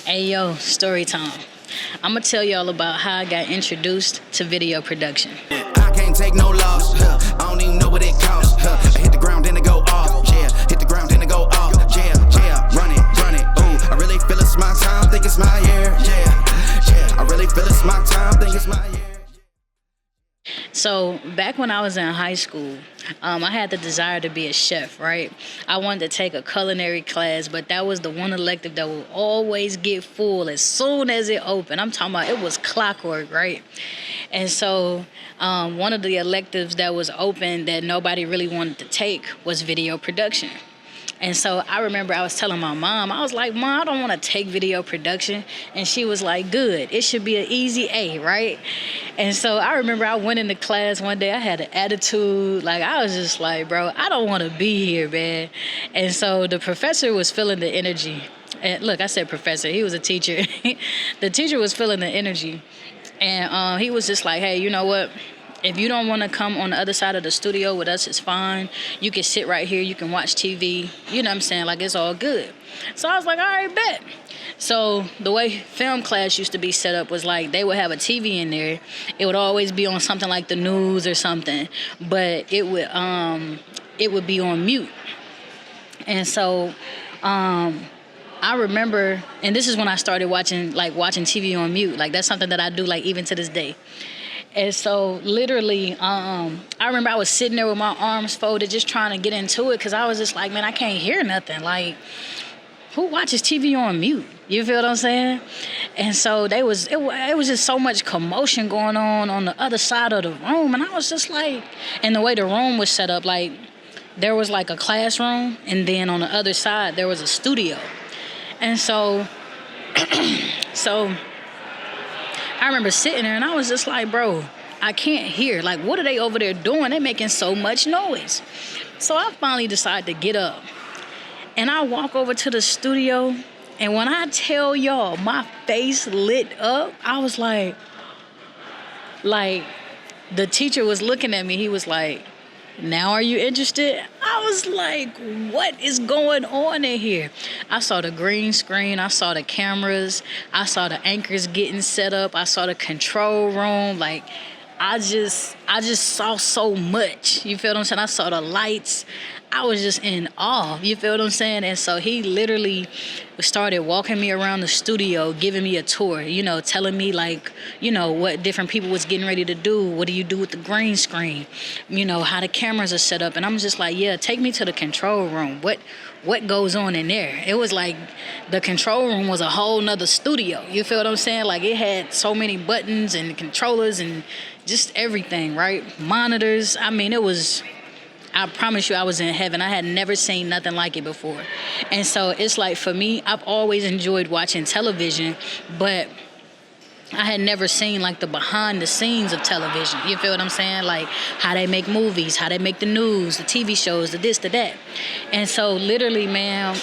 Hey yo, story time. I'm gonna tell y'all about how I got introduced to video production. I can't take no loss. I don't even know what it costs. I hit the ground then it go off. Yeah, hit the ground then it go off. Yeah, run it. Ooh, I really feel it's my time. Think it's my year. Yeah. I really feel it's my time. Think it's my year. So back when I was in high school, I had the desire to be a chef, right? I wanted to take a culinary class, but that was the one elective that would always get full as soon as it opened. I'm talking about it was clockwork, right? And so one of the electives that was open that nobody really wanted to take was video production. And so I remember I was telling my mom, I was like, Mom, I don't want to take video production. And she was like, good. It should be an easy A, right? And so I remember I went into class one day. I had an attitude. Like, I was just like, bro, I don't want to be here, man. And so the professor was feeling the energy. And look, I said professor. He was a teacher. The teacher was feeling the energy. And he was just like, hey, you know what? If you don't want to come on the other side of the studio with us, it's fine. You can sit right here. You can watch TV. You know what I'm saying? Like, it's all good. So I was like, all right, bet. So the way film class used to be set up was like they would have a TV in there. It would always be on something like the news or something, but it would be on mute. And so I remember, and this is when I started watching TV on mute. Like, that's something that I do, like, even to this day. And so literally, I remember I was sitting there with my arms folded, just trying to get into it, because I was just like, man, I can't hear nothing. Like, who watches TV on mute? You feel what I'm saying? And so it was just so much commotion going on the other side of the room. And I was just like, and the way the room was set up, like, there was like a classroom, and then on the other side, there was a studio. And so, I remember sitting there and I was just like, bro, I can't hear. Like, what are they over there doing? They're making so much noise. So I finally decided to get up. And I walk over to the studio. And when I tell y'all, my face lit up, I was like, the teacher was looking at me. He was like, now are you interested? I was like, what is going on in here? I saw the green screen. I saw the cameras. I saw the anchors getting set up. I saw the control room. Like, I just saw so much. You feel what I'm saying? I saw the lights. I was just in awe. You feel what I'm saying? And so he literally started walking me around the studio, giving me a tour, telling me, like, what different people was getting ready to do. What do you do with the green screen? How the cameras are set up. And I'm just like, yeah, take me to the control room. What goes on in there? It was like the control room was a whole nother studio. You feel what I'm saying? Like, it had so many buttons and controllers and just everything, right? Monitors. I mean, I promise you, I was in heaven. I had never seen nothing like it before. And so it's like, for me, I've always enjoyed watching television, but I had never seen, like, the behind the scenes of television. You feel what I'm saying? Like, how they make movies, how they make the news, the TV shows, the this, the that. And so literally, man,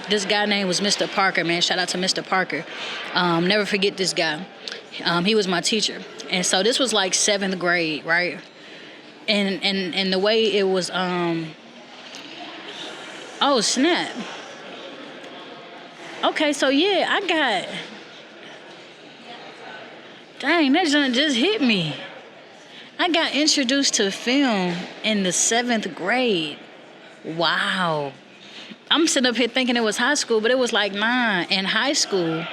this guy name was Mr. Parker, man. Shout out to Mr. Parker. Never forget this guy. He was my teacher. And so this was like 7th grade, right? And the way it was, oh, snap. Okay, so yeah, dang, that just hit me. I got introduced to film in the 7th grade. Wow. I'm sitting up here thinking it was high school, but it was like 9. In high school,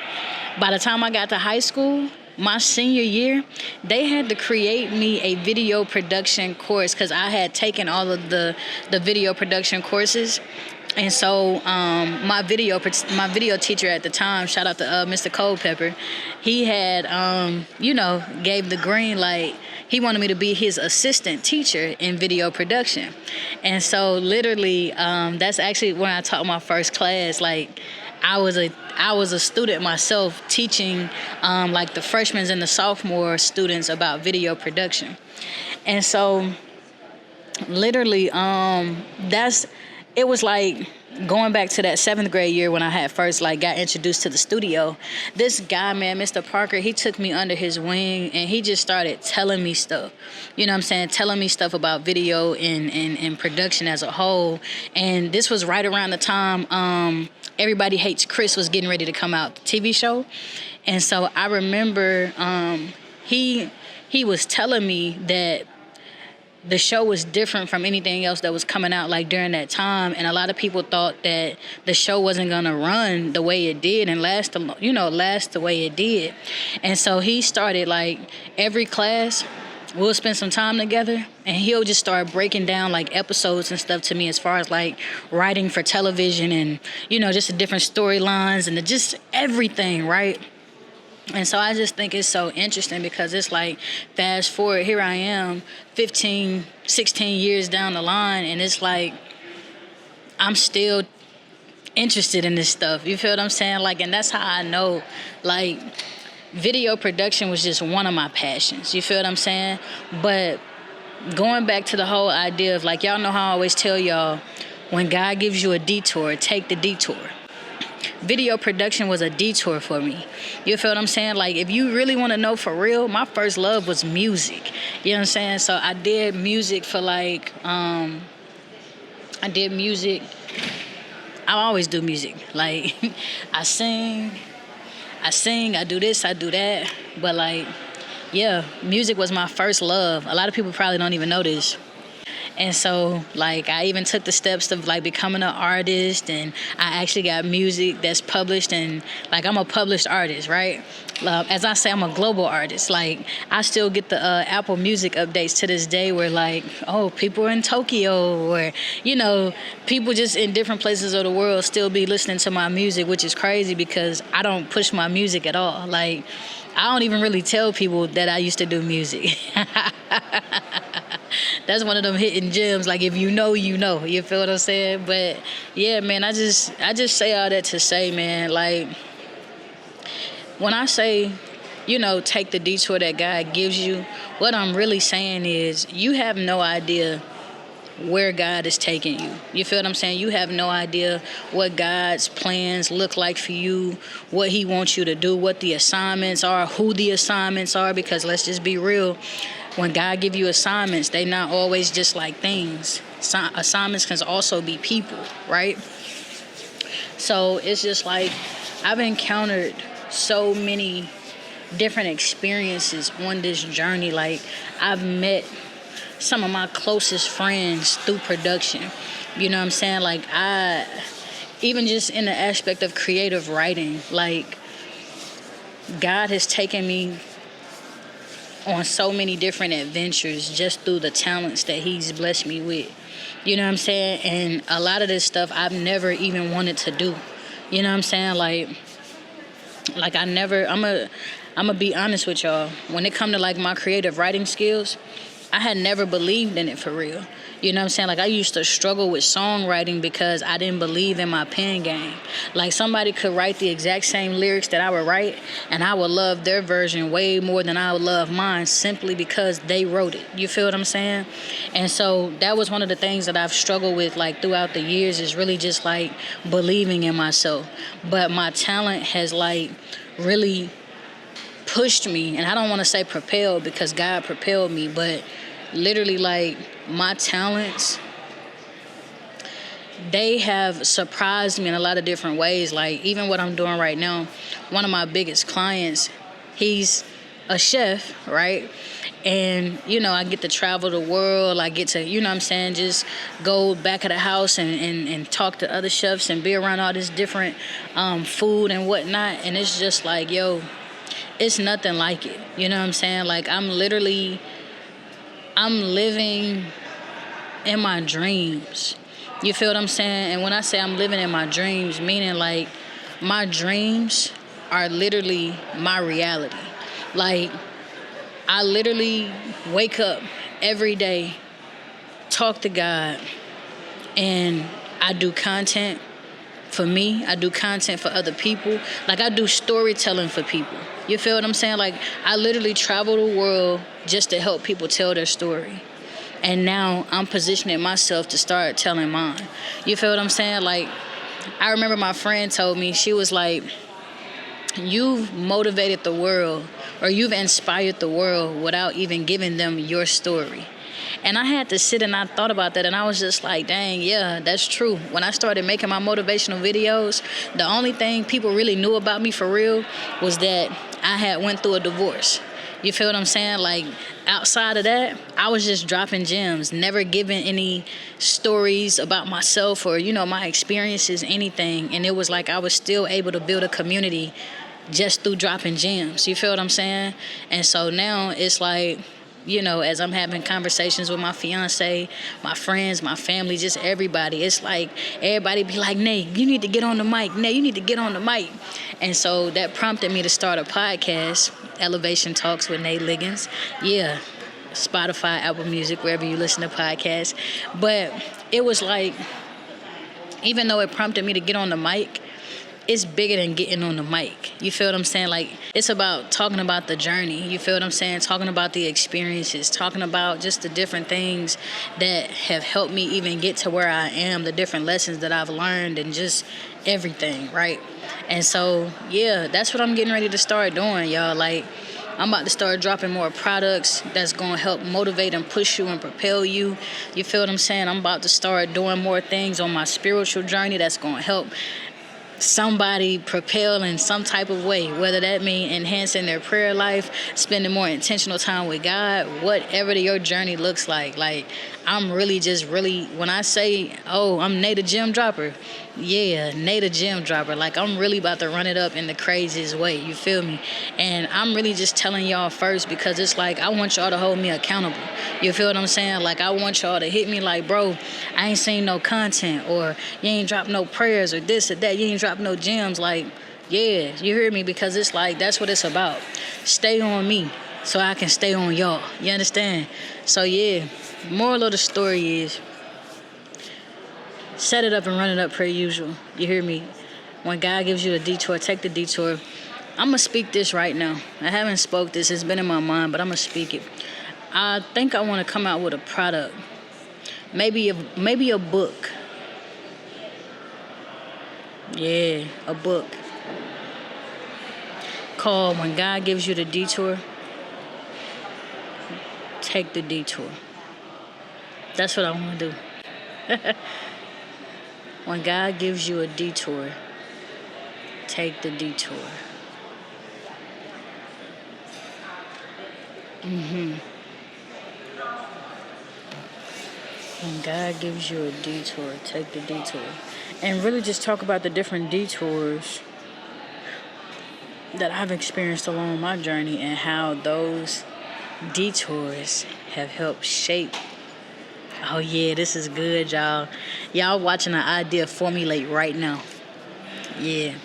by the time I got to high school, my senior year, they had to create me a video production course because I had taken all of the video production courses. And so my video teacher at the time, shout out to Mr. Culpepper, he had, gave the green light. He wanted me to be his assistant teacher in video production. And so literally, that's actually when I taught my first class. Like, I was a student myself teaching like the freshmen and the sophomore students about video production. And so literally it was like going back to that 7th grade year when I had first got introduced to the studio. This guy, man, Mr. Parker, he took me under his wing and he just started telling me stuff. You know what I'm saying? Telling me stuff about video and production as a whole. And this was right around the time Everybody Hates Chris was getting ready to come out, the TV show. And so I remember he was telling me that the show was different from anything else that was coming out like during that time, and a lot of people thought that the show wasn't gonna run the way it did and last the way it did. And so he started, like, every class we'll spend some time together, and he'll just start breaking down like episodes and stuff to me as far as like writing for television and just the different storylines and just everything, right? And so I just think it's so interesting because it's like, fast forward, here I am 15, 16 years down the line, and it's like I'm still interested in this stuff. You feel what I'm saying? Like, and that's how I know, like, video production was just one of my passions. You feel what I'm saying? But going back to the whole idea of, like, y'all know how I always tell y'all, when God gives you a detour, take the detour. Video production was a detour for me. You feel what I'm saying? Like, if you really want to know for real, my first love was music. You know what I'm saying? So I did music for I always do music. Like, I sing, I do this, I do that. But, like, yeah, music was my first love. A lot of people probably don't even know this. And so, like, I even took the steps of, like, becoming an artist, and I actually got music that's published, and, like, I'm a published artist, right? As I say, I'm a global artist. Like, I still get the Apple Music updates to this day where, like, oh, people in Tokyo, or, people just in different places of the world still be listening to my music, which is crazy because I don't push my music at all. Like, I don't even really tell people that I used to do music. That's one of them hidden gems. Like, if you know, you know. You feel what I'm saying? But yeah, man, I just say all that to say, man, like, when I say, take the detour that God gives you, what I'm really saying is you have no idea where God is taking you. You feel what I'm saying? You have no idea what God's plans look like for you, what he wants you to do, what the assignments are, who the assignments are, because let's just be real. When God give you assignments, they not always just like things. Assignments can also be people, right? So it's just like, I've encountered so many different experiences on this journey. Like, I've met some of my closest friends through production. You know what I'm saying? Like, even just in the aspect of creative writing, like, God has taken me on so many different adventures just through the talents that he's blessed me with. You know what I'm saying? And a lot of this stuff I've never even wanted to do. You know what I'm saying? Like I'm gonna be honest with y'all. When it come to, like, my creative writing skills, I had never believed in it for real. You know what I'm saying? Like, I used to struggle with songwriting because I didn't believe in my pen game. Like, somebody could write the exact same lyrics that I would write, and I would love their version way more than I would love mine, simply because they wrote it. You feel what I'm saying? And so that was one of the things that I've struggled with, like, throughout the years, is really just, like, believing in myself. But my talent has, like, really pushed me, and I don't want to say propelled because God propelled me, but literally, like, my talents, they have surprised me in a lot of different ways. Like, even what I'm doing right now, one of my biggest clients, he's a chef, right? And, I get to travel the world. I get to, what I'm saying, just go back of the house and talk to other chefs and be around all this different food and whatnot. And it's just like, yo, it's nothing like it. You know what I'm saying? Like, I'm living in my dreams. You feel what I'm saying? And when I say I'm living in my dreams, meaning, like, my dreams are literally my reality. Like, I literally wake up every day, talk to God, and I do content for me. I do content for other people. Like, I do storytelling for people. You feel what I'm saying? Like, I literally travel the world just to help people tell their story. And now I'm positioning myself to start telling mine. You feel what I'm saying? Like, I remember my friend told me, she was like, you've motivated the world, or you've inspired the world without even giving them your story. And I had to sit and I thought about that, and I was just like, dang, yeah, that's true. When I started making my motivational videos, the only thing people really knew about me for real was that I had went through a divorce. You feel what I'm saying? Like, outside of that, I was just dropping gems, never giving any stories about myself or, my experiences, anything. And it was like I was still able to build a community just through dropping gems. You feel what I'm saying? And so now it's like, as I'm having conversations with my fiance, my friends, my family, just everybody, it's like everybody be like, Naye, you need to get on the mic. Naye, you need to get on the mic. And so that prompted me to start a podcast, Elevation Talks with Naye Liggines. Yeah, Spotify, Apple Music, wherever you listen to podcasts. But it was like, even though it prompted me to get on the mic, it's bigger than getting on the mic. You feel what I'm saying? Like, it's about talking about the journey. You feel what I'm saying? Talking about the experiences, talking about just the different things that have helped me even get to where I am, the different lessons that I've learned, and just everything, right? And so, yeah, that's what I'm getting ready to start doing, y'all. Like, I'm about to start dropping more products that's going to help motivate and push you and propel you. You feel what I'm saying? I'm about to start doing more things on my spiritual journey that's going to help somebody propel in some type of way, whether that mean enhancing their prayer life, spending more intentional time with God, whatever your journey looks like. Like, I'm really when I say, oh, I'm Naye the Gem Dropper, yeah, Naye the Gem Dropper. Like, I'm really about to run it up in the craziest way, you feel me? And I'm really just telling y'all first because it's like, I want y'all to hold me accountable. You feel what I'm saying? Like, I want y'all to hit me like, bro, I ain't seen no content, or you ain't dropped no prayers, or this or that, you ain't dropped no gems. Like, yeah, you hear me? Because it's like, that's what it's about. Stay on me so I can stay on y'all. You understand? So, yeah, moral of the story is, set it up and run it up per usual. You hear me? When God gives you a detour, take the detour. I'm going to speak this right now. I haven't spoke this. It's been in my mind, but I'm going to speak it. I think I want to come out with a product. Maybe a book. Yeah, a book. Called When God Gives You the Detour, Take the Detour. That's what I want to do. When God gives you a detour, take the detour. When God gives you a detour, take the detour. And really just talk about the different detours that I've experienced along my journey and how those detours have helped shape. Oh yeah, this is good, y'all. Y'all watching an idea formulate right now. Yeah.